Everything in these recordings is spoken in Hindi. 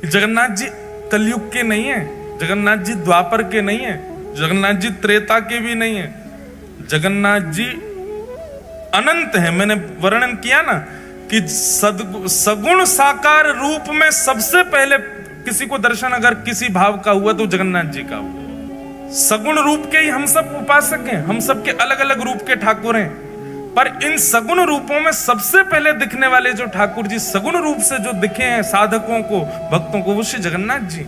जगन्नाथ जी कलयुग के नहीं है, जगन्नाथ जी द्वापर के नहीं है, जगन्नाथ जी त्रेता के भी नहीं है, जगन्नाथ जी अनंत है। मैंने वर्णन किया ना कि सगुण साकार रूप में सबसे पहले किसी को दर्शन अगर किसी भाव का हुआ तो जगन्नाथ जी का हुआ। सगुण रूप के ही हम सब उपासक हैं, हम सब के अलग अलग रूप के ठाकुर हैं, पर इन सगुण रूपों में सबसे पहले दिखने वाले जो ठाकुर जी सगुण रूप से जो दिखे हैं साधकों को, भक्तों को, वो श्री जगन्नाथ जी।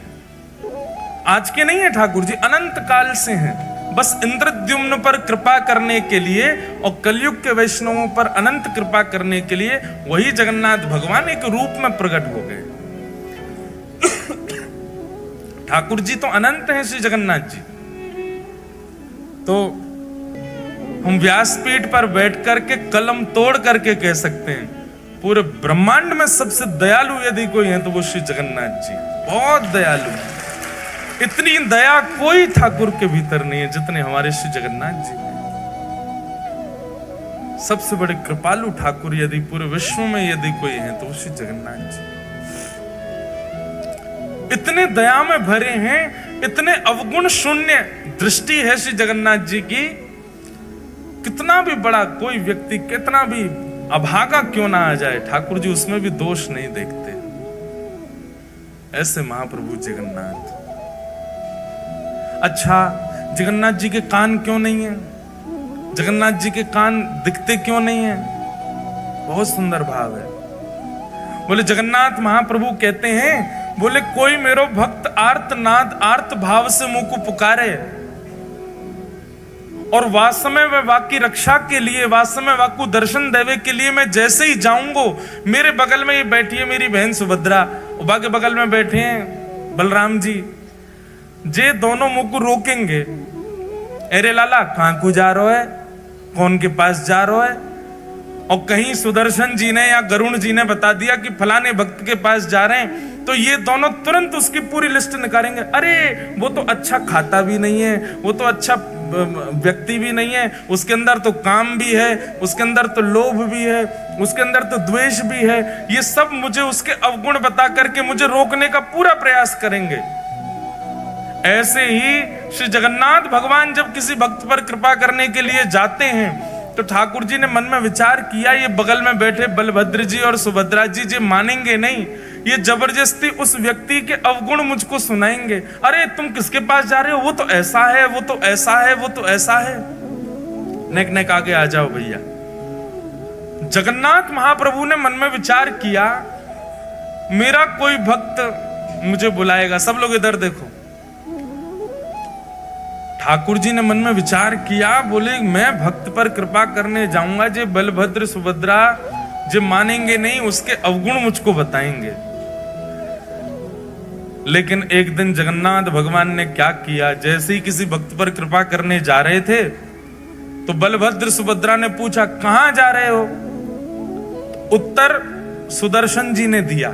आज के नहीं है ठाकुर जी, अनंत काल से हैं। बस इंद्रद्युम्न पर कृपा करने के लिए और कलयुग के वैष्णवों पर अनंत कृपा करने के लिए वही जगन्नाथ भगवान एक रूप में प्रकट हो गए। ठाकुर जी तो अनंत हैं श्री जगन्नाथ जी। तो हम व्यासपीठ पर बैठ करके कलम तोड़ करके कह सकते हैं पूरे ब्रह्मांड में सबसे दयालु यदि कोई है तो वो श्री जगन्नाथ जी। बहुत दयालु है। इतनी दया कोई ठाकुर के भीतर नहीं है जितने हमारे श्री जगन्नाथ जी। सबसे बड़े कृपालु ठाकुर यदि पूरे विश्व में यदि कोई है तो श्री जगन्नाथ जी। इतने दया में भरे हैं, इतने अवगुण शून्य दृष्टि है श्री जगन्नाथ जी की। कितना भी बड़ा कोई व्यक्ति, कितना भी अभागा क्यों ना आ जाए, ठाकुर जी उसमें भी दोष नहीं देखते। ऐसे महाप्रभु जगन्नाथ। अच्छा, जगन्नाथ जी के कान क्यों नहीं है? जगन्नाथ जी के कान दिखते क्यों नहीं है? बहुत सुंदर भाव है। बोले जगन्नाथ महाप्रभु कहते हैं, बोले कोई मेरो भक्त आर्तनाद आर्त भाव से मुंह को पुकारे और वासमय व वाकी रक्षा के लिए, वासमय वाकु दर्शन देवे के लिए मैं जैसे ही जाऊंगो, मेरे बगल में ये बैठी है मेरी बहन सुभद्रा, उबा के बगल में बैठे हैं बलराम जी, जे दोनों मुंह को रोकेंगे, अरे लाला कहां को जा रहा है, कौन के पास जा रहा है? और कहीं सुदर्शन जी ने या गरुण जी ने बता दिया कि फलाने भक्त के पास जा रहे हैं, तो ये दोनों तुरंत उसकी पूरी लिस्ट निकालेंगे। अरे वो तो अच्छा खाता भी नहीं है, वो तो अच्छा व्यक्ति भी नहीं है, उसके अंदर तो काम भी है, उसके अंदर तो लोभ भी है, उसके अंदर तो द्वेष भी है। ये सब मुझे उसके अवगुण बता करके मुझे रोकने का पूरा प्रयास करेंगे। ऐसे ही श्री जगन्नाथ भगवान जब किसी भक्त पर कृपा करने के लिए जाते हैं तो ठाकुर जी ने मन में विचार किया, ये बगल में बैठे बलभद्र जी और सुभद्रा जी जी मानेंगे नहीं, ये जबरदस्ती उस व्यक्ति के अवगुण मुझको सुनाएंगे। अरे तुम किसके पास जा रहे हो, वो तो ऐसा है, वो तो ऐसा है, वो तो ऐसा है। नेक नेक आगे आ जाओ भैया। जगन्नाथ महाप्रभु ने मन में विचार किया, मेरा कोई भक्त मुझे बुलाएगा। सब लोग इधर देखो। ठाकुर जी ने मन में विचार किया, बोले मैं भक्त पर कृपा करने जाऊंगा, जे बलभद्र सुभद्रा जे मानेंगे नहीं, उसके अवगुण मुझको बताएंगे। लेकिन एक दिन जगन्नाथ भगवान ने क्या किया, जैसे ही किसी भक्त पर कृपा करने जा रहे थे तो बलभद्र सुभद्रा ने पूछा कहां जा रहे हो? उत्तर सुदर्शन जी ने दिया,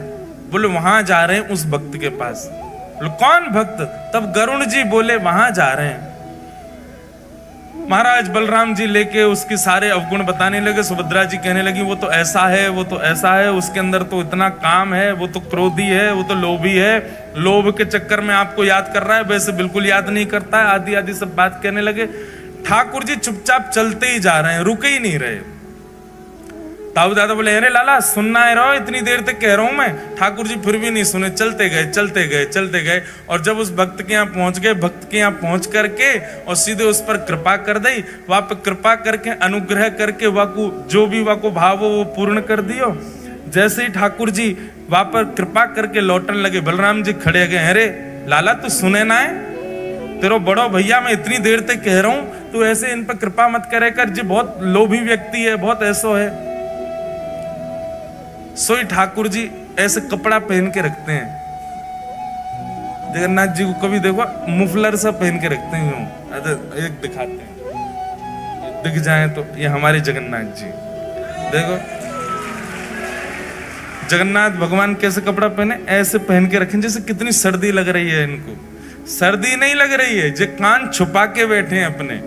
बोले वहां जा रहे हैं उस भक्त के पास। बोले कौन भक्त? तब गरुण जी बोले वहां जा रहे हैं। महाराज बलराम जी लेके उसके सारे अवगुण बताने लगे। सुभद्रा जी कहने लगी वो तो ऐसा है, वो तो ऐसा है, उसके अंदर तो इतना काम है, वो तो क्रोधी है, वो तो लोभी है, लोभ के चक्कर में आपको याद कर रहा है, वैसे बिल्कुल याद नहीं करता है, आदि आदि सब बात कहने लगे। ठाकुर जी चुपचाप चलते ही जा रहे हैं, रुके ही नहीं रहे। ताऊ दादा बोले अरे लाला सुनना है रहो, इतनी देर तक कह रहा हूं मैं। ठाकुर जी फिर भी नहीं सुने, चलते गए चलते गए चलते गए। और जब उस भक्त के यहाँ पहुंच गए, भक्त के यहाँ पहुंच करके और सीधे उस पर कृपा कर दी, वहां पर कृपा करके अनुग्रह करके वाकु जो भी वाको भाव हो वो पूर्ण कर दियो। जैसे ही ठाकुर जी वहां पर कृपा करके लौटने लगे, बलराम जी खड़े गए, अरे लाला तू सुने ना है, तेरो बड़ो भैया मैं इतनी देर तक कह रहा हूं, तू ऐसे इन पर कृपा मत करे कर, जी बहुत लोभी व्यक्ति है, बहुत ऐसो है। सोई ठाकुर जी ऐसे कपड़ा पहन के रखते हैं, जगन्नाथ जी को कभी देखो मुफलर सा पहन के रखते हैं, एक दिखाते हैं, दिख जाए तो ये हमारे जगन्नाथ जी। देखो जगन्नाथ भगवान कैसे कपड़ा पहने, ऐसे पहन के रखें जैसे कितनी सर्दी लग रही है इनको। सर्दी नहीं लग रही है, जो कान छुपा के बैठे हैं अपने।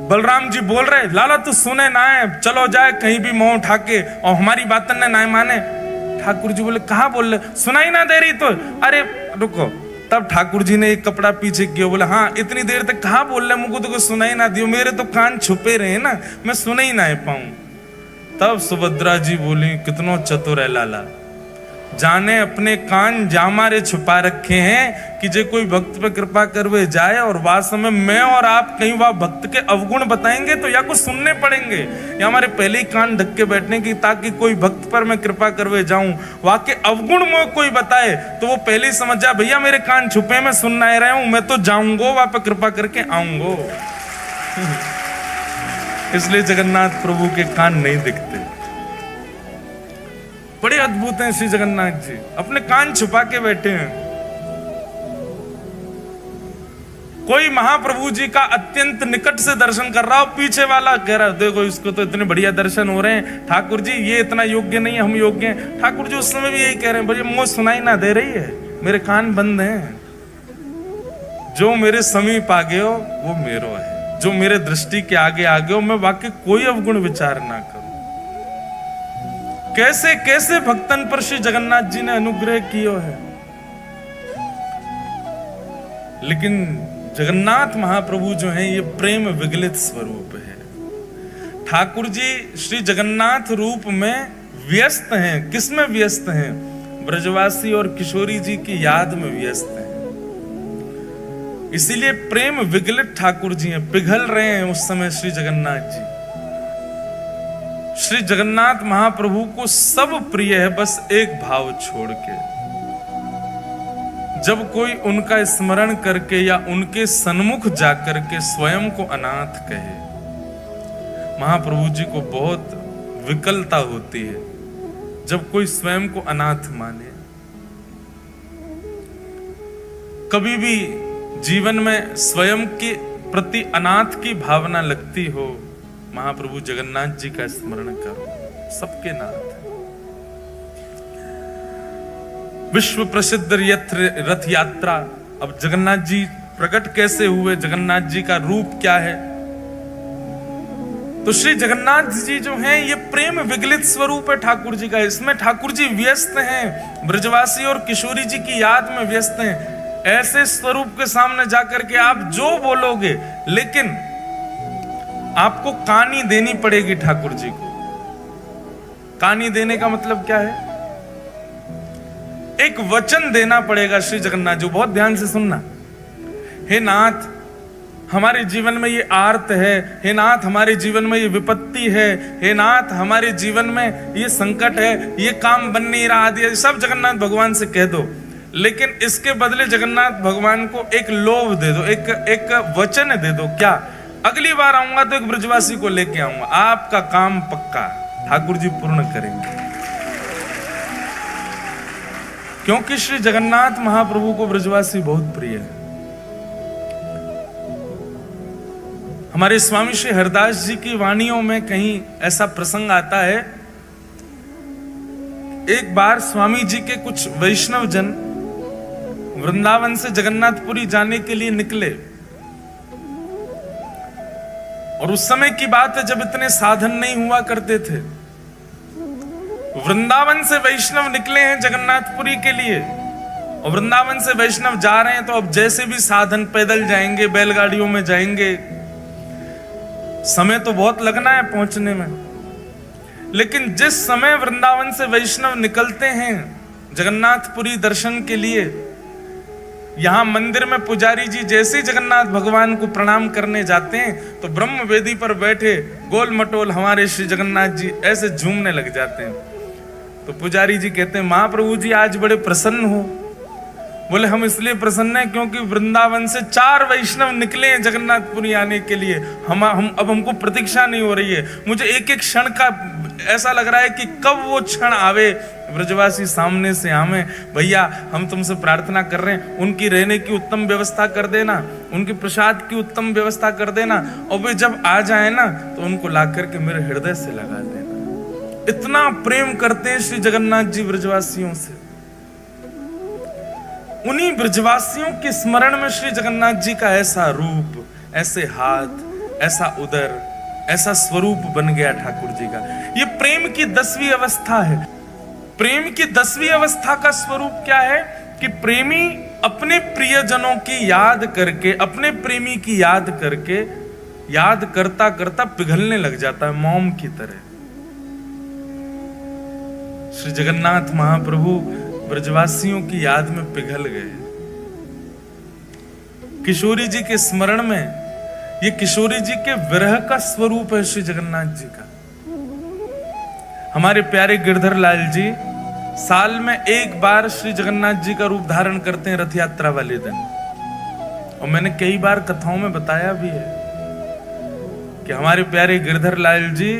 बलराम जी बोल रहे लाला तू सुने ना है, चलो जाए कहीं भी मुंह उठा के और हमारी बातन ने ना माने। ठाकुर जी बोले कहाँ बोल रहे, सुनाई ना दे रही तो, अरे रुको। तब ठाकुर जी ने एक कपड़ा पीछे किया, बोले हाँ इतनी देर तक कहाँ बोल रहे, मुझको तो कुछ सुनाई ना दियो, मेरे तो कान छुपे रहे ना, मैं सुन ही ना पाऊं। तब सुभद्रा जी बोली कितनो चतुर है लाला, जाने अपने कान जामारे छुपा रखे हैं कि जे कोई भक्त पे कृपा करवे जाए और वास्तव में मैं और आप कहीं वह भक्त के अवगुण बताएंगे तो या कुछ सुनने पड़ेंगे, या हमारे पहले ही कान ढक के बैठने की, ताकि कोई भक्त पर मैं कृपा करवे जाऊं, वहां के अवगुण में कोई बताए तो वो पहले ही समझ जाए भैया मेरे कान छुपे, मैं सुनना ही रहा हूं, मैं तो जाऊंगा वहां पर कृपा करके आऊंगो। इसलिए जगन्नाथ प्रभु के कान नहीं दिखते। बड़े अद्भुत हैं श्री जगन्नाथ जी, अपने कान छुपा के बैठे हैं। कोई महाप्रभु जी का अत्यंत निकट से दर्शन कर रहा हो, पीछे वाला कह रहा है देखो इसको तो इतने बढ़िया दर्शन हो रहे हैं, ठाकुर जी ये इतना योग्य नहीं है, हम योग्य हैं। ठाकुर जी उस समय भी यही कह रहे हैं, भैया मुझे सुनाई ना दे रही है, मेरे कान बंद हैं, जो मेरे समीप आ गए हो वो मेरो है, जो मेरे दृष्टि के आगे आ गए हो मैं वाकई कोई अवगुण विचार ना करूं। कैसे कैसे भक्तन पर श्री जगन्नाथ जी ने अनुग्रह किया है। लेकिन जगन्नाथ महाप्रभु जो हैं ये प्रेम विगलित स्वरूप है। ठाकुर जी श्री जगन्नाथ रूप में व्यस्त हैं। किसमें व्यस्त हैं? ब्रजवासी और किशोरी जी की याद में व्यस्त हैं। इसीलिए प्रेम विगलित ठाकुर जी हैं, पिघल रहे हैं उस समय श्री जगन्नाथ जी। श्री जगन्नाथ महाप्रभु को सब प्रिय है, बस एक भाव छोड़ के। जब कोई उनका स्मरण करके या उनके सन्मुख जाकर के स्वयं को अनाथ कहे, महाप्रभु जी को बहुत विकलता होती है जब कोई स्वयं को अनाथ माने। कभी भी जीवन में स्वयं के प्रति अनाथ की भावना लगती हो, महाप्रभु जगन्नाथ जी का स्मरण करो, सबके नाथ। विश्व प्रसिद्ध रथ यात्रा, अब जगन्नाथ जी प्रकट कैसे हुए, जगन्नाथ जी का रूप क्या है? तो श्री जगन्नाथ जी जो हैं ये प्रेम विगलित स्वरूप है ठाकुर जी का। इसमें ठाकुर जी व्यस्त हैं, ब्रजवासी और किशोरी जी की याद में व्यस्त हैं। ऐसे स्वरूप के सामने जाकर के आप जो बोलोगे, लेकिन आपको कहानी देनी पड़ेगी ठाकुर जी को। कहानी देने का मतलब क्या है? एक वचन देना पड़ेगा श्री जगन्नाथ जी। बहुत ध्यान से सुनना। हे नाथ, हमारे जीवन में ये आर्त है, हे नाथ हमारे जीवन में ये विपत्ति है, हे नाथ हमारे जीवन में ये संकट है, ये काम बन नहीं रहा, ये सब जगन्नाथ भगवान से कह दो। लेकिन इसके बदले जगन्नाथ भगवान को एक लोभ दे दो, एक वचन दे दो। क्या? अगली बार आऊंगा तो एक ब्रजवासी को लेके आऊंगा, आपका काम पक्का ठाकुर जी पूर्ण करेंगे। क्योंकि श्री जगन्नाथ महाप्रभु को ब्रजवासी बहुत प्रिय है। हमारे स्वामी श्री हरदास जी की वाणियों में कहीं ऐसा प्रसंग आता है, एक बार स्वामी जी के कुछ वैष्णव जन वृंदावन से जगन्नाथपुरी जाने के लिए निकले, और उस समय की बात है जब इतने साधन नहीं हुआ करते थे। वृंदावन से वैष्णव निकले हैं जगन्नाथपुरी के लिए, और वृंदावन से वैष्णव जा रहे हैं तो अब जैसे भी साधन, पैदल जाएंगे, बैलगाड़ियों में जाएंगे, समय तो बहुत लगना है पहुंचने में। लेकिन जिस समय वृंदावन से वैष्णव निकलते हैं जगन्नाथपुरी दर्शन के लिए, यहां मंदिर में पुजारी जी जैसे ही जगन्नाथ भगवान को प्रणाम करने जाते हैं तो ब्रह्म वेदी पर बैठे गोल मटोल हमारे श्री जगन्नाथ जी ऐसे झूमने लग जाते हैं। तो पुजारी जी कहते हैं, महाप्रभु जी आज बड़े प्रसन्न हो। बोले, हम इसलिए प्रसन्न हैं क्योंकि वृंदावन से 4 वैष्णव निकले हैं जगन्नाथपुरी आने के लिए। हम अब हमको प्रतीक्षा नहीं हो रही है। मुझे एक एक क्षण का ऐसा लग रहा है कि कब वो क्षण आवे, ब्रजवासी सामने से आवे। भैया हम तुमसे प्रार्थना कर रहे हैं, उनकी रहने की उत्तम व्यवस्था कर देना, उनके प्रसाद की उत्तम व्यवस्था कर देना, और वे जब आ जाए ना तो उनको ला करके मेरे हृदय से लगा देना। इतना प्रेम करते हैं श्री जगन्नाथ जी ब्रजवासियों से। उन्हीं ब्रजवासियों के स्मरण में श्री जगन्नाथ जी का ऐसा रूप, ऐसे हाथ, ऐसा उदर, ऐसा स्वरूप बन गया ठाकुर जी का। ये प्रेम की 10वीं अवस्था है। प्रेम की 10वीं अवस्था का स्वरूप क्या है कि प्रेमी अपने प्रियजनों की याद करके, अपने प्रेमी की याद करके, याद करता करता पिघलने लग जाता है मोम की तरह। श्री जगन्नाथ महाप्रभु ब्रजवासियों की याद में पिघल गए। किशोरी जी के स्मरण में, ये किशोरी जी के विरह का स्वरूप है श्री जगन्नाथ जी का। हमारे प्यारे गिरधर लाल जी साल में एक बार श्री जगन्नाथ जी का रूप धारण करते हैं रथ यात्रा वाले दिन। और मैंने कई बार कथाओं में बताया भी है कि हमारे प्यारे गिरधर लाल जी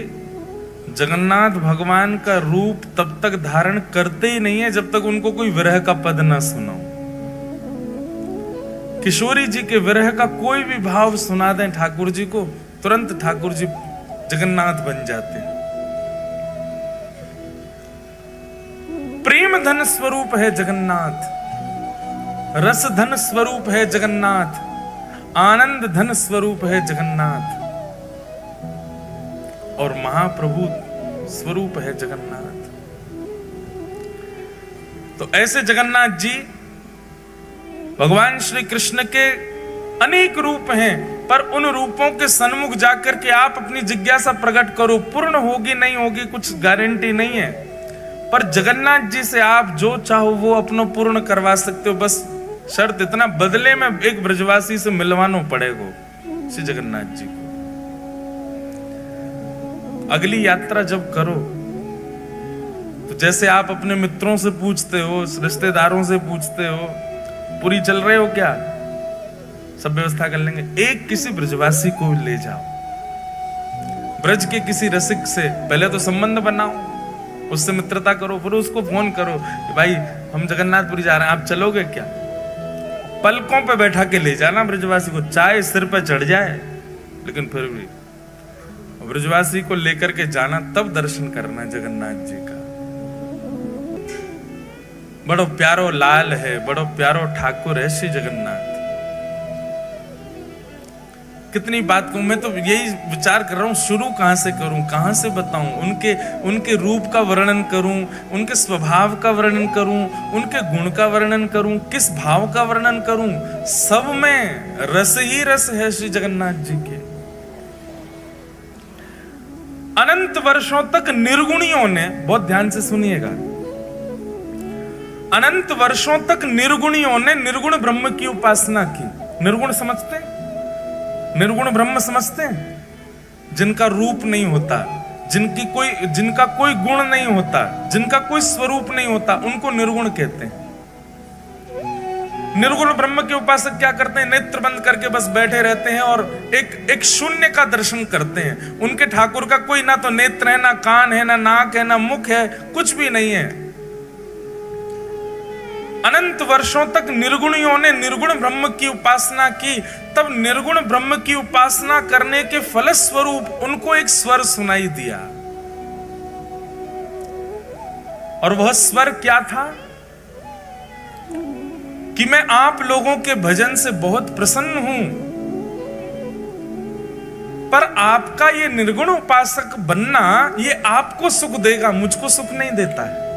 जगन्नाथ भगवान का रूप तब तक धारण करते ही नहीं है जब तक उनको कोई विरह का पद ना सुनाओ। किशोरी जी के विरह का कोई भी भाव सुना दें ठाकुर जी को, तुरंत ठाकुर जी जगन्नाथ बन जाते हैं। प्रेम धन स्वरूप है जगन्नाथ, रस धन स्वरूप है जगन्नाथ, आनंद धन स्वरूप है जगन्नाथ, और महाप्रभु स्वरूप है जगन्नाथ। तो ऐसे जगन्नाथ जी भगवान श्री कृष्ण के अनेक रूप हैं, पर उन रूपों के सन्मुख जाकर के आप अपनी जिज्ञासा प्रकट करो। पूर्ण होगी नहीं होगी कुछ गारंटी नहीं है, पर जगन्नाथ जी से आप जो चाहो वो अपना पूर्ण करवा सकते हो। बस शर्त इतना, बदले में एक ब्रजवासी से मिलवाना पड़ेगा श्री जगन्नाथ जी को। अगली यात्रा जब करो तो जैसे आप अपने मित्रों से पूछते हो, रिश्तेदारों से पूछते हो, पूरी चल रहे हो क्या, सब व्यवस्था कर लेंगे, एक किसी ब्रजवासी को ले जाओ, ब्रज के किसी रसिक से पहले तो संबंध बनाओ, उससे मित्रता करो, फिर उसको फोन करो कि भाई हम जगन्नाथपुरी जा रहे हैं, आप चलोगे क्या। पलकों पे बैठा के ले जाना ब्रजवासी को, चाहे सिर पे चढ़ जाए, लेकिन फिर भी ब्रजवासी को लेकर के जाना, तब दर्शन करना जगन्नाथ जी का। बड़ो प्यारो लाल है, बड़ो प्यारो ठाकुर है श्री जगन्नाथ। कितनी बात कहूं, मैं तो यही विचार कर रहा हूं शुरू कहां से करूं, कहां से बताऊं, उनके रूप का वर्णन करूं, उनके स्वभाव का वर्णन करूं, उनके गुण का वर्णन करूं, किस भाव का वर्णन करूं। सब में रस ही रस है श्री जगन्नाथ जी के। अनंत वर्षों तक निर्गुणियों ने, बहुत ध्यान से सुनिएगा, अनंत वर्षों तक निर्गुणियों ने निर्गुण ब्रह्म की उपासना की। निर्गुण समझते हैं, निर्गुण ब्रह्म समझते हैं, जिनका रूप नहीं होता, जिनका कोई गुण नहीं होता, जिनका कोई स्वरूप नहीं होता, उनको निर्गुण कहते हैं। निर्गुण ब्रह्म के उपासक क्या करते हैं, नेत्र बंद करके बस बैठे रहते हैं और एक शून्य का दर्शन करते हैं। उनके ठाकुर का कोई ना तो नेत्र है, ना कान है, ना नाक है, ना मुख है, कुछ भी नहीं है। अनंत वर्षों तक निर्गुणियों ने निर्गुण ब्रह्म की उपासना की, तब निर्गुण ब्रह्म की उपासना करने के फलस्वरूप उनको एक स्वर सुनाई दिया। और वह स्वर क्या था कि मैं आप लोगों के भजन से बहुत प्रसन्न हूं, पर आपका ये निर्गुण उपासक बनना ये आपको सुख देगा, मुझको सुख नहीं देता है।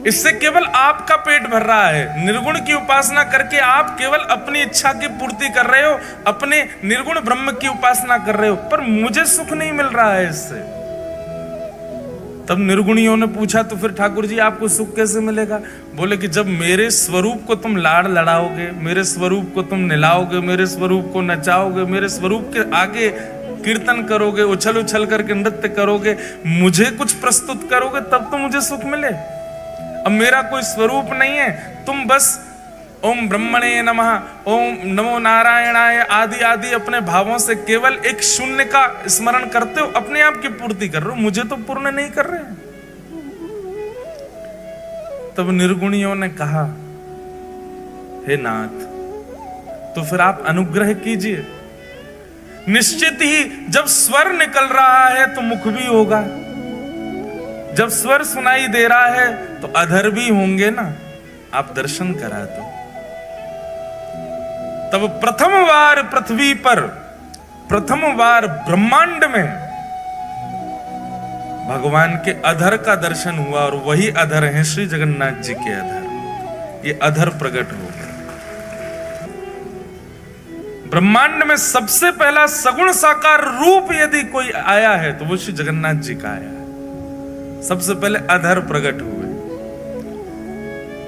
इससे केवल आपका पेट भर रहा है। निर्गुण की उपासना करके आप केवल अपनी इच्छा की पूर्ति कर रहे हो, अपने निर्गुण ब्रह्म की उपासना कर रहे हो, पर मुझे सुख नहीं मिल रहा है इससे। तब निर्गुणियों ने पूछा, तो फिर ठाकुर जी आपको सुख कैसे मिलेगा। बोले कि जब मेरे स्वरूप को तुम लाड़ लड़ाओगे, मेरे स्वरूप को तुम निलाओगे, मेरे स्वरूप को नचाओगे, मेरे स्वरूप के आगे कीर्तन करोगे, उछल उछल करके नृत्य करोगे, मुझे कुछ प्रस्तुत करोगे, तब तो मुझे सुख मिले। अब मेरा कोई स्वरूप नहीं है, तुम बस ओम ब्रह्मणे नमः, ओम नमो नारायणाय आदि आदि अपने भावों से केवल एक शून्य का स्मरण करते हो, अपने आप की पूर्ति कर रहे हो, मुझे तो पूर्ण नहीं कर रहे। तब निर्गुणियों ने कहा, हे नाथ, तो फिर आप अनुग्रह कीजिए। निश्चित ही जब स्वर निकल रहा है तो मुख भी होगा, जब स्वर सुनाई दे रहा है तो अधर भी होंगे ना, आप दर्शन करा दो। तब प्रथम बार पृथ्वी पर, प्रथम बार ब्रह्मांड में भगवान के अधर का दर्शन हुआ और वही अधर है श्री जगन्नाथ जी के अधर। ये अधर प्रकट हो गए। ब्रह्मांड में सबसे पहला सगुण साकार रूप यदि कोई आया है तो वो श्री जगन्नाथ जी का आया है। सबसे पहले अधर प्रकट हुए।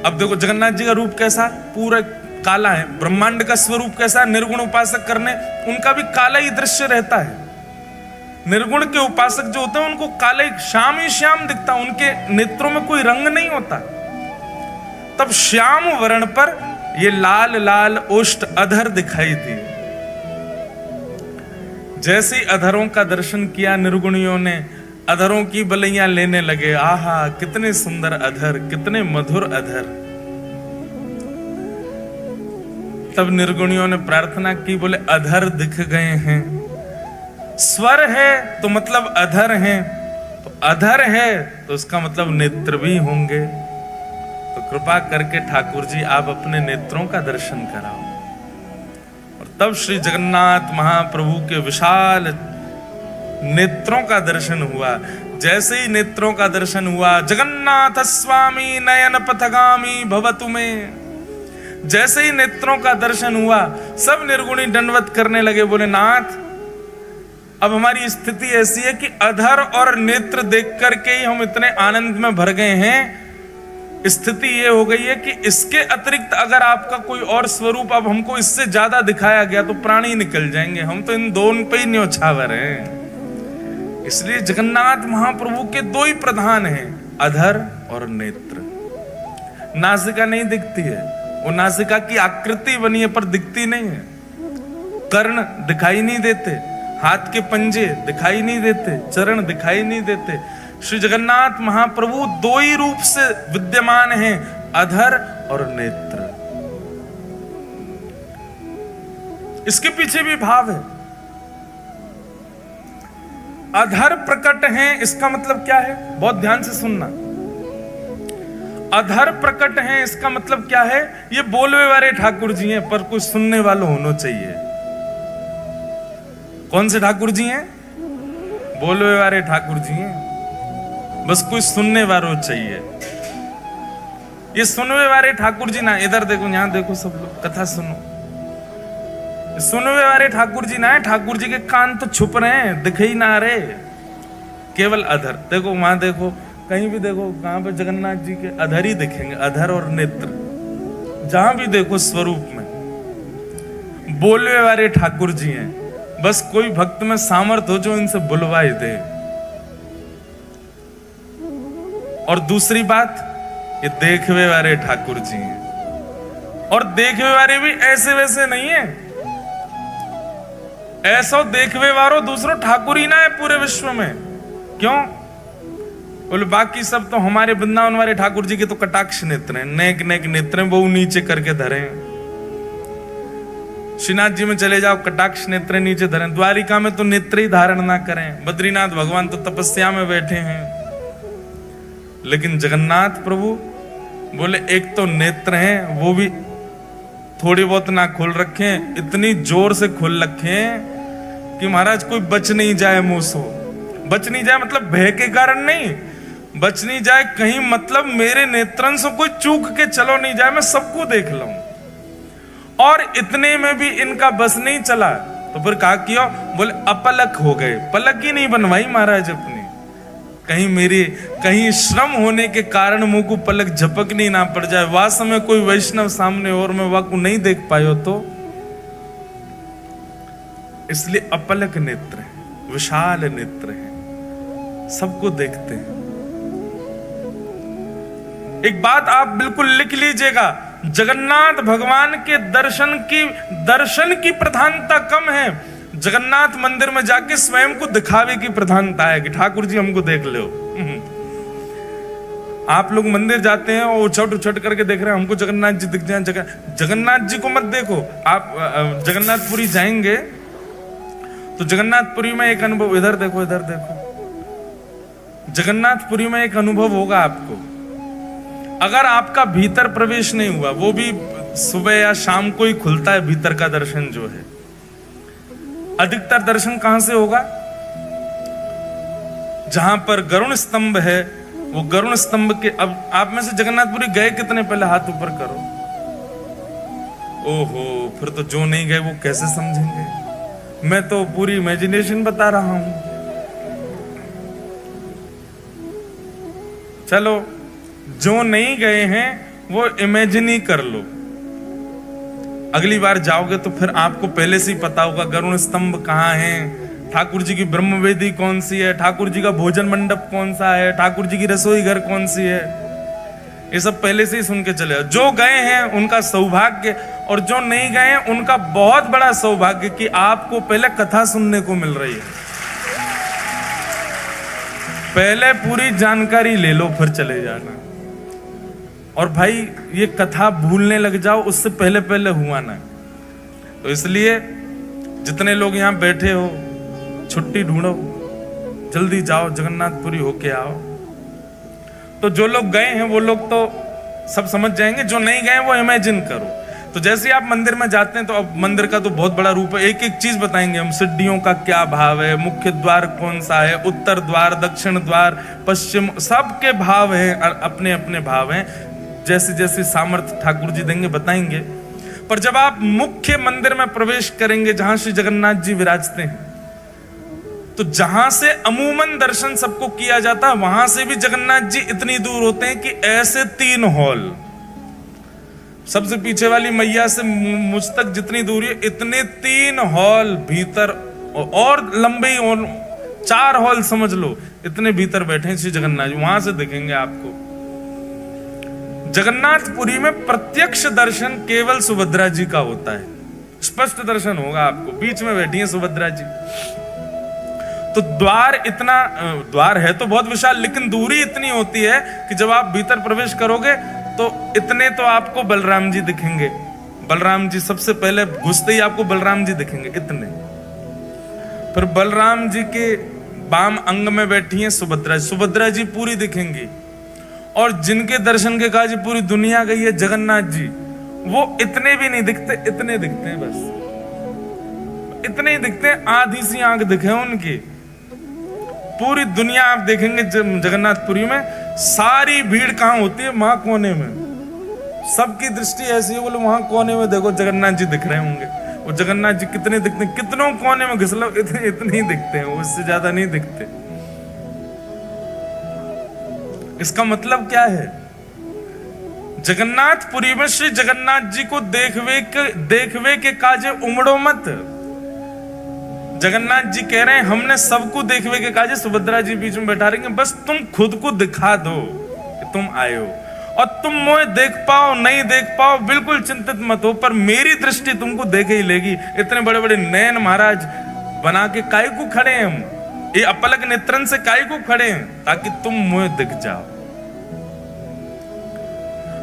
अब देखो जगन्नाथ जी का रूप कैसा, पूरा काला है। ब्रह्मांड का स्वरूप कैसा, निर्गुण उपासक करने उनका भी काला ही दृश्य रहता है। निर्गुण के उपासक जो होते हैं उनको काले श्याम ही श्याम दिखता, उनके नेत्रों में कोई रंग नहीं होता। तब श्याम वर्ण पर ये लाल लाल ओष्ठ अधर दिखाई दिए। जैसे ही अधरों का दर्शन किया निर्गुणियों ने, अधरों की बलैया लेने लगे। आहा कितने सुंदर अधर, कितने मधुर अधर। तब निर्गुणियों ने प्रार्थना की, बोले अधर दिख गए हैं। स्वर है तो मतलब अधर है, तो अधर है तो उसका मतलब नेत्र भी होंगे। तो कृपा करके ठाकुर जी आप अपने नेत्रों का दर्शन कराओ। और तब श्री जगन्नाथ महाप्रभु के विशाल नेत्रों का दर्शन हुआ। जैसे ही नेत्रों का दर्शन हुआ, जगन्नाथ स्वामी नयन पथगामी भवतु में, जैसे ही नेत्रों का दर्शन हुआ सब निर्गुणी दंडवत करने लगे। बोले नाथ अब हमारी स्थिति ऐसी है कि अधर और नेत्र देख करके ही हम इतने आनंद में भर गए हैं। स्थिति ये हो गई है कि इसके अतिरिक्त अगर आपका कोई और स्वरूप अब हमको इससे ज्यादा दिखाया गया तो प्राण ही निकल जाएंगे। हम तो इन दोनों पे ही न्योछावर हैं। इसलिए जगन्नाथ महाप्रभु के दो ही प्रधान हैं, अधर और नेत्र। नासिका नहीं दिखती है, वो नासिका की आकृति बनी है पर दिखती नहीं है। कर्ण दिखाई नहीं देते, हाथ के पंजे दिखाई नहीं देते, चरण दिखाई नहीं देते। श्री जगन्नाथ महाप्रभु दो ही रूप से विद्यमान हैं, अधर और नेत्र। इसके पीछे भी भाव है। अधर प्रकट हैं इसका मतलब क्या है, बहुत ध्यान से सुनना। अधर प्रकट हैं इसका मतलब क्या है, ये बोलवे वाले ठाकुर जी हैं पर कुछ सुनने वालों होना चाहिए। कौन से ठाकुर जी हैं? बोलवे वाले ठाकुर जी हैं, बस कुछ सुनने वालों चाहिए। ये सुनवे वाले ठाकुर जी ना, इधर देखो यहां देखो सब लोग कथा सुनो। सुनवे वाले ठाकुर जी ना है, ठाकुर जी के कान तो छुप रहे हैं, दिख ही ना रहे, केवल अधर। देखो वहां देखो, कहीं भी देखो, कहां पे जगन्नाथ जी के अधर ही दिखेंगे, अधर और नेत्र। जहां भी देखो स्वरूप में बोलवे वाले ठाकुर जी हैं। बस कोई भक्त में सामर्थ्य हो जो इनसे बुलवाई दे। और दूसरी बात, ये देखवे वाले ठाकुर जी हैं। और देखवे वाले भी ऐसे वैसे नहीं है, ऐसा देखवे वालों दूसरों ठाकुर ही ना है पूरे विश्व में। क्यों बोले, बाकी सब तो हमारे वृंदावन वाले ठाकुर जी के तो कटाक्ष नेत्र हैं, नेक नेक नेत्र हैं, बहु नीचे करके धरे। श्रीनाथ जी में चले जाओ, कटाक्ष नेत्र नीचे धरे। द्वारिका में तो नेत्र ही धारण ना करें। बद्रीनाथ भगवान तो तपस्या में बैठे हैं। लेकिन जगन्नाथ प्रभु बोले एक तो नेत्र हैं, वो भी थोड़ी बहुत ना खोल रखे, इतनी जोर से खोल रखे कि महाराज कोई बच नहीं जाए मुंह से। बच नहीं जाए मतलब भय के कारण नहीं, बच नहीं जाए कहीं मतलब मेरे नेत्रन से कोई चूक के चलो नहीं जाए, मैं सबको देख लूं। और इतने में भी इनका बस नहीं चला तो फिर कहा किया, बोले अपलक हो गए। पलक ही नहीं बनवाई महाराज अपनी, कहीं श्रम होने के कारण मुंह को पलक झपकनी ना पड़ जाए। वास्तव में कोई वैष्णव सामने और मैं वाकु नहीं देख पायो तो, इसलिए अपलक नेत्र है, विशाल नेत्र है, सबको देखते हैं। एक बात आप बिल्कुल लिख लीजिएगा, जगन्नाथ भगवान के दर्शन की प्रधानता कम है, जगन्नाथ मंदिर में जाके स्वयं को दिखावे की प्रधानता है कि ठाकुर जी हमको देख लो। आप लोग मंदिर जाते हैं और उछट करके देख रहे हैं हमको जगन्नाथ जी दिख जाए। जगन्नाथ जी को मत देखो। आप जगन्नाथपुरी जाएंगे तो जगन्नाथपुरी में एक अनुभव, इधर देखो इधर देखो, जगन्नाथपुरी में एक अनुभव होगा आपको। अगर आपका भीतर प्रवेश नहीं हुआ, वो भी सुबह या शाम को ही खुलता है भीतर का दर्शन जो है। अधिकतर दर्शन कहां से होगा? जहां पर गरुण स्तंभ है, वो गरुण स्तंभ के, अब आप में से जगन्नाथपुरी गए कितने, पहले हाथ ऊपर करो। ओहो, फिर तो जो नहीं गए वो कैसे समझेंगे, मैं तो पूरी इमेजिनेशन बता रहा हूं। चलो, जो नहीं गए हैं वो इमेजिन ही कर लो। अगली बार जाओगे तो फिर आपको पहले से ही पता होगा गरुण स्तंभ कहाँ है, ठाकुर जी की ब्रह्मवेदी कौन सी है, ठाकुर जी का भोजन मंडप कौन सा है, ठाकुर जी की रसोई घर कौन सी है, ये सब पहले से ही सुन के चले। जो गए हैं उनका सौभाग्य, और जो नहीं गए हैं उनका बहुत बड़ा सौभाग्य कि आपको पहले कथा सुनने को मिल रही है। पहले पूरी जानकारी ले लो फिर चले जाना। और भाई ये कथा भूलने लग जाओ, उससे पहले पहले हुआ ना। तो इसलिए जितने लोग यहाँ बैठे हो, छुट्टी ढूंढो, जल्दी जाओ, जगन्नाथपुरी होके आओ। तो जो लोग गए हैं वो लोग तो सब समझ जाएंगे, जो नहीं गए वो इमेजिन करो। तो जैसे ही आप मंदिर में जाते हैं तो अब मंदिर का तो बहुत बड़ा रूप है, एक एक चीज बताएंगे हम। सिद्धियों का क्या भाव है, मुख्य द्वार कौन सा है, उत्तर द्वार, दक्षिण द्वार, पश्चिम, सबके भाव है, अपने अपने भाव हैं। जैसे जैसे सामर्थ्य ठाकुर जी देंगे बताएंगे। पर जब आप मुख्य मंदिर में प्रवेश करेंगे जहां श्री जगन्नाथ जी विराजते हैं, तो जहां से अमूमन दर्शन सबको किया जाता है, वहां से भी जगन्नाथ जी इतनी दूर होते हैं कि ऐसे 3 हॉल, सबसे पीछे वाली मैया से मुझ तक जितनी दूरी है, इतने 3 हॉल भीतर, और लंबे, और 4 हॉल समझ लो, इतने भीतर बैठे हैं श्री जगन्नाथ जी। वहां से दिखेंगे आपको। जगन्नाथपुरी में प्रत्यक्ष दर्शन केवल सुभद्रा जी का होता है, स्पष्ट दर्शन होगा आपको। बीच में बैठी है सुभद्रा जी। तो द्वार है तो बहुत विशाल, लेकिन दूरी इतनी होती है कि जब आप भीतर प्रवेश करोगे तो इतने तो आपको बलराम जी दिखेंगे। बलराम जी सबसे पहले घुसते ही आपको बलराम जी दिखेंगे, इतने। फिर बलराम जी के बाम अंग में बैठी हैं सुभद्रा जी। सुभद्रा जी पूरी दिखेंगी। और जिनके दर्शन के काज पूरी दुनिया गई है, जगन्नाथ जी, वो इतने भी नहीं दिखते, इतने दिखते हैं, बस इतने ही दिखते हैं। आधी सी आंख दिखे उनकी। पूरी दुनिया आप देखेंगे जगन्नाथपुरी में, सारी भीड़ कहां होती है, वहां कोने में। सबकी दृष्टि ऐसी है, बोले वहां कोने में देखो जगन्नाथ जी दिख रहे होंगे। वो जगन्नाथ जी कितने दिखते हैं, कितनों कोने में घिस लो, इतने ही दिखते हैं, उससे ज्यादा नहीं दिखते। इसका मतलब क्या है? जगन्नाथपुरी में श्री जगन्नाथ जी को देखवे के काजे उमड़ो मत। जगन्नाथ जी कह रहे हैं हमने सबको देखवे के काजे सुभद्रा जी बीच में बैठा रहेंगे, बस तुम खुद को दिखा दो कि तुम आए हो। और तुम मुझे देख पाओ नहीं देख पाओ बिल्कुल चिंतित मत हो, पर मेरी दृष्टि तुमको देखे ही लेगी। इतने बड़े बड़े नयन महाराज बना के काय को खड़े हैं हम, ये अपलक नेत्रन से काय को खड़े हैं, ताकि तुम मुझे दिख जाओ।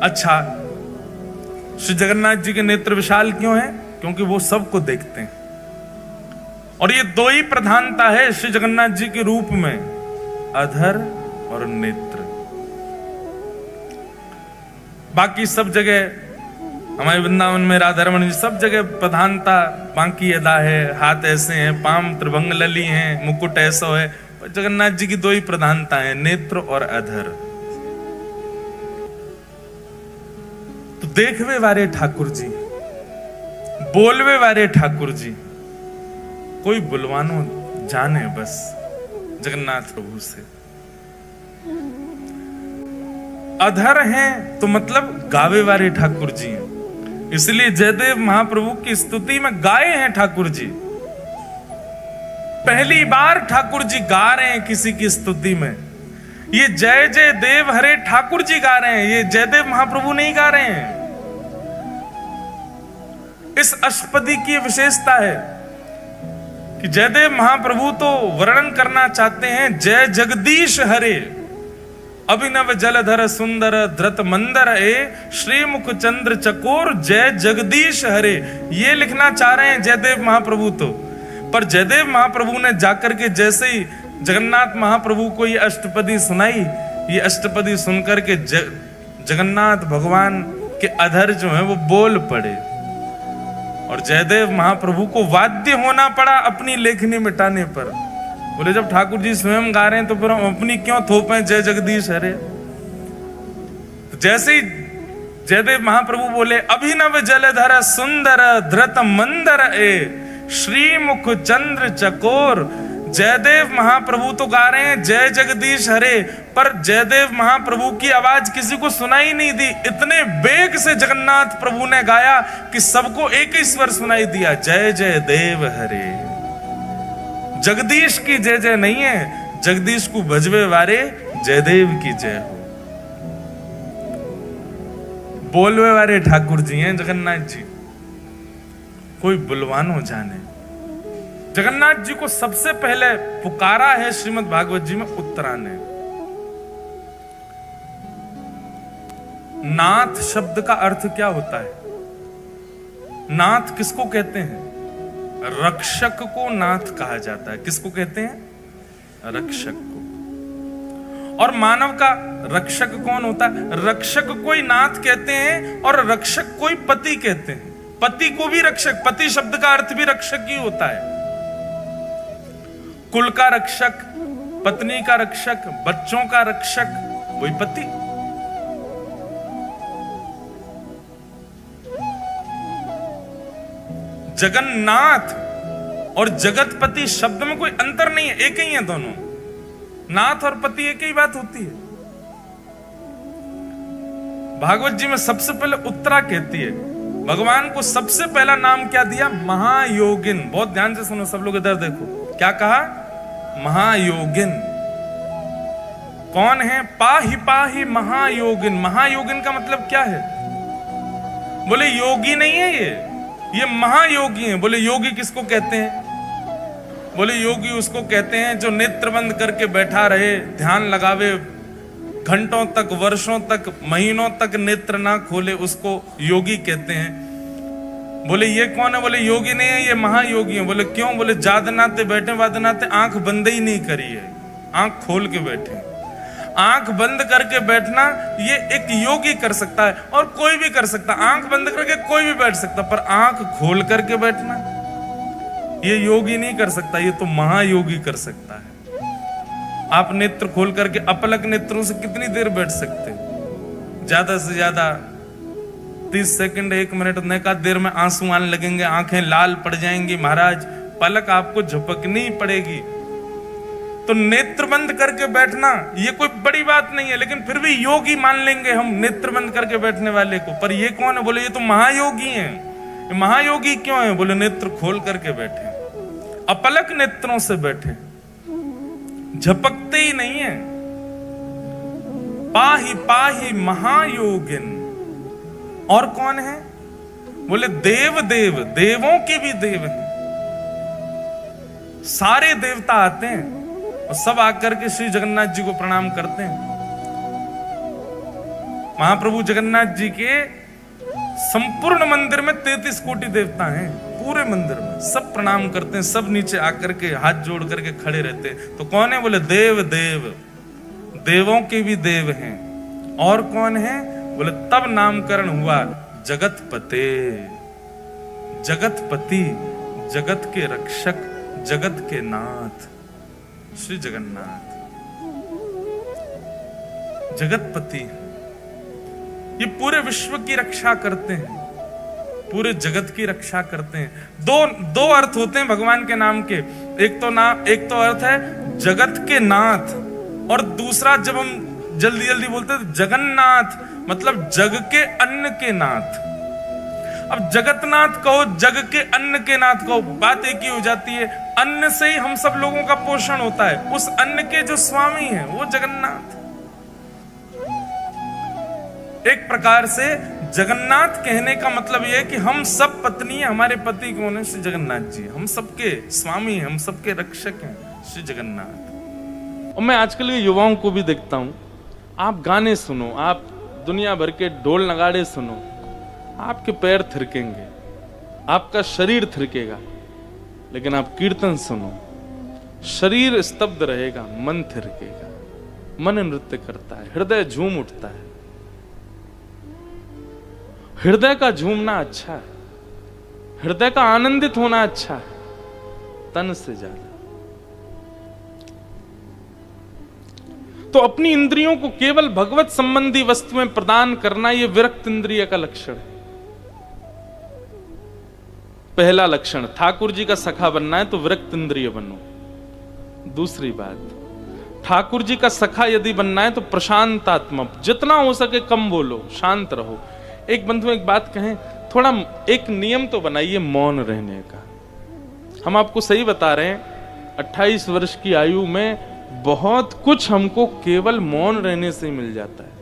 अच्छा, श्री जगन्नाथ जी के नेत्र विशाल क्यों है? क्योंकि वो सबको देखते हैं। और ये 2 ही प्रधानता है श्री जगन्नाथ जी के रूप में, अधर और नेत्र। बाकी सब जगह हमारे वृंदावन में राधा रमन जी सब जगह प्रधानता बांकी अदा है, हाथ ऐसे हैं, पाम त्रिभंग लली हैं, मुकुट ऐसा है। जगन्नाथ जी की 2 ही प्रधानता है, नेत्र और अधर। तो देखवे वारे ठाकुर जी, बोलवे वारे ठाकुर जी, कोई बुलवानो जाने बस जगन्नाथ प्रभु से। अधर हैं तो मतलब गावे वाले ठाकुर जी हैं, इसलिए जयदेव महाप्रभु की स्तुति में गाए हैं ठाकुर जी। पहली बार ठाकुर जी गा रहे हैं किसी की स्तुति में। ये जय जय देव हरे ठाकुर जी गा रहे हैं, ये जयदेव महाप्रभु नहीं गा रहे हैं। इस अष्टपदी की विशेषता है कि जयदेव महाप्रभु तो वर्णन करना चाहते हैं जय जगदीश हरे, अभिनव जलधर सुंदर धृत मंदर ए, श्रीमुख चंद्र चकोर जय जगदीश हरे, ये लिखना चाह रहे हैं जयदेव महाप्रभु तो। पर जयदेव महाप्रभु ने जाकर के जैसे ही जगन्नाथ महाप्रभु को ये अष्टपदी सुनाई, ये अष्टपदी सुनकर के जगन्नाथ भगवान के अधर जो है वो बोल पड़े। और जयदेव महाप्रभु को वाद्य होना पड़ा अपनी लेखनी मिटाने पर। बोले जब ठाकुर जी स्वयं गा रहे हैं तो फिर हम अपनी क्यों थोपें जय जगदीश हरे। तो जैसे ही जयदेव महाप्रभु बोले अभिनव जलधर सुंदर धृत मंदर ए श्रीमुख चंद्र चकोर, जयदेव महाप्रभु तो गा रहे हैं जय जगदीश हरे, पर जयदेव महाप्रभु की आवाज किसी को सुनाई नहीं दी। इतने वेग से जगन्नाथ प्रभु ने गाया कि सबको एक ही स्वर सुनाई दिया, जय जय देव हरे। जगदीश की जय जय नहीं है, जगदीश को भजवे वारे जयदेव की जय हो। बोलवे वारे ठाकुर जी हैं जगन्नाथ जी, कोई बुलवानो जाने। जगन्नाथ जी को सबसे पहले पुकारा है श्रीमद् भागवत जी में उत्तरा ने। नाथ शब्द का अर्थ क्या होता है? नाथ किसको कहते हैं? रक्षक को नाथ कहा जाता है। किसको कहते हैं? रक्षक को। और मानव का रक्षक कौन होता है? रक्षक कोई नाथ कहते हैं और रक्षक कोई पति कहते हैं। पति को भी रक्षक, पति शब्द का अर्थ भी रक्षक ही होता है। कुल का रक्षक, पत्नी का रक्षक, बच्चों का रक्षक, वही पति। जगन्नाथ और जगतपति शब्द में कोई अंतर नहीं है, एक ही है दोनों। नाथ और पति एक ही बात होती है। भागवत जी में सबसे पहले उत्तरा कहती है, भगवान को सबसे पहला नाम क्या दिया? महायोगिन। बहुत ध्यान से सुनो सब लोग, इधर देखो क्या कहा? महायोगिन। कौन है? पाहि पाहि महायोगिन। महायोगिन का मतलब क्या है? बोले योगी नहीं है ये महायोगी है। बोले योगी किसको कहते हैं? बोले योगी उसको कहते हैं जो नेत्र बंद करके बैठा रहे, ध्यान लगावे, घंटों तक, वर्षों तक, महीनों तक नेत्र ना खोले, उसको योगी कहते हैं। बोले ये कौन है? बोले योगी नहीं है, ये महायोगी है। बोले क्यों? बोले जादनाते बैठे वादनाते आंख बंद ही नहीं करी है, आंख खोल के बैठे। आंख बंद करके बैठना ये एक योगी कर सकता है और कोई भी कर सकता है। आंख बंद करके कोई भी बैठ सकता, पर आंख खोल करके बैठना ये योगी नहीं कर सकता, ये तो महायोगी कर सकता है। आप नेत्र खोल करके अपलक नेत्रों से कितनी देर बैठ सकते? ज्यादा से ज्यादा 30 सेकंड, 1 मिनट। नैका देर में आंसू आने लगेंगे, आंखें लाल पड़ जाएंगी महाराज, पलक आपको झपकनी पड़ेगी। तो नेत्र बंद करके बैठना ये कोई बड़ी बात नहीं है, लेकिन फिर भी योगी मान लेंगे हम नेत्र बंद करके बैठने वाले को। पर ये कौन है? बोले ये तो महायोगी हैं। महायोगी क्यों है? बोले नेत्र खोल करके बैठे, अपलक नेत्रों से बैठे, झपकते ही नहीं है। पाहि पाहि महायोगिन। और कौन है? बोले देव देव, देवों के भी देव हैं। सारे देवता आते हैं और सब आकर के श्री जगन्नाथ जी को प्रणाम करते हैं। महाप्रभु जगन्नाथ जी के संपूर्ण मंदिर में 33 कोटि देवता हैं। पूरे मंदिर में सब प्रणाम करते हैं, सब नीचे आकर के हाथ जोड़ करके खड़े रहते हैं। तो कौन है? बोले देव देव, देवों के भी देव हैं। और कौन है? बोले तब नामकरण हुआ जगतपते। जगतपति, जगत के रक्षक, जगत के नाथ श्री जगन्नाथ। जगतपति ये पूरे विश्व की रक्षा करते हैं, पूरे जगत की रक्षा करते हैं। दो अर्थ होते हैं भगवान के नाम के। एक तो अर्थ है जगत के नाथ, और दूसरा जब हम जल्दी जल्दी बोलते हैं जगन्नाथ, मतलब जग के अन्न के नाथ। अब जगतनाथ कहो, जग के अन्न के नाथ कहो, बात एक ही हो जाती है। अन्न से ही हम सब लोगों का पोषण होता है। उस अन्न के जो स्वामी हैं वो जगन्नाथ। एक प्रकार से जगन्नाथ कहने का मतलब यह है कि हम सब पत्नी है, हमारे पति कौन है? श्री जगन्नाथ जी। हम सबके स्वामी हैं, हम सबके रक्षक हैं श्री जगन्नाथ। और मैं आजकल के युवाओं को भी देखता हूं, आप गाने सुनो, आप दुनिया भर के ढोल नगाड़े सुनो, आपके पैर थिरकेंगे, आपका शरीर थिरकेगा। लेकिन आप कीर्तन सुनो, शरीर स्तब्ध रहेगा, मन थिरकेगा, मन नृत्य करता है, हृदय झूम उठता है। हृदय का झूमना अच्छा है, हृदय का आनंदित होना अच्छा है, तन से ज्यादा। तो अपनी इंद्रियों को केवल भगवत संबंधी वस्तुएं प्रदान करना यह विरक्त इंद्रिय का लक्षण है। पहला लक्षण, ठाकुर जी का सखा बनना है तो विरक्त इंद्रिय बनो। दूसरी बात, ठाकुर जी का सखा यदि बनना है तो प्रशांतात्मा, जितना हो सके कम बोलो, शांत रहो। एक बंधु एक बात कहें, थोड़ा एक नियम तो बनाइए मौन रहने का। हम आपको सही बता रहे हैं, 28 वर्ष की आयु में बहुत कुछ हमको केवल मौन रहने से ही मिल जाता है।